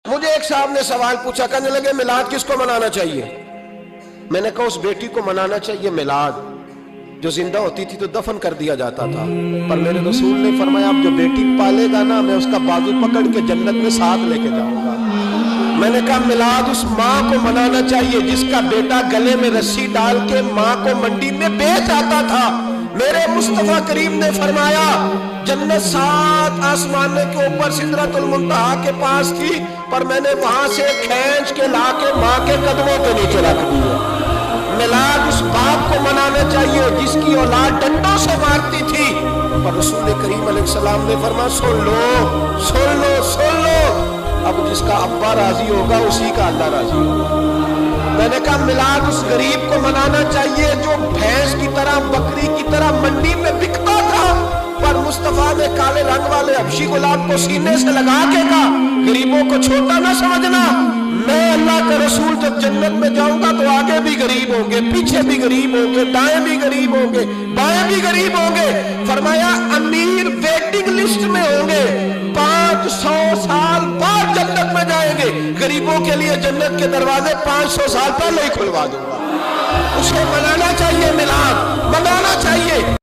مجھے ایک صاحب نے سوال پوچھا، کہنے لگے میلاد کس کو منانا چاہیے؟ میں نے کہا اس بیٹی کو منانا چاہیے میلاد جو زندہ ہوتی تھی تو دفن کر دیا جاتا تھا، پر میرے رسول نے فرمایا اب جو بیٹی پالے گا نا میں اس کا بازو پکڑ کے جنت میں ساتھ لے کے جاؤں گا۔ میں نے کہا میلاد اس ماں کو منانا چاہیے جس کا بیٹا گلے میں رسی ڈال کے ماں کو منڈی میں بیچ آتا تھا۔ میرے مصطفیٰ کریم نے فرمایا جنت 7 آسمانے کے اوپر سدرۃ المنتہا کے پاس تھی، پر میں نے وہاں سے کھینچ کے لا کے ماں کے قدموں کے نیچے رکھ دیا۔ میلاد اس باپ کو منانا چاہیے جس کی اولاد ڈنڈوں سے مارتی تھی، پر رسول کریم علیہ السلام نے فرمایا سن لو سن لو سن لو، اب جس کا ابا راضی ہوگا اسی کا اللہ راضی ہوگا۔ میں نے کہا میلاد اس غریب کو منانا چاہیے جو بھینس کی طرح بکری کی طرح منڈی میں بکتا تھا، پر مصطفیٰ نے کالے رنگ والے حبشی غلام کو سینے سے لگا کے کہا غریبوں کو چھوٹا نہ سمجھنا، میں اللہ کا رسول جب جنت میں جاؤں گا تو آگے بھی غریب ہوں گے، پیچھے بھی غریب ہوں گے، دائیں بھی غریب ہوں گے، بائیں بھی غریب ہوں گے۔ فرمایا امیر ویٹنگ لسٹ میں ہوں گے، 500 سال بعد جنت میں جائیں گے، غریبوں کے لیے جنت کے دروازے 500 سال پہلے ہی کھلوا دوں گا۔ اسے منانا چاہیے، میلاد منانا چاہیے۔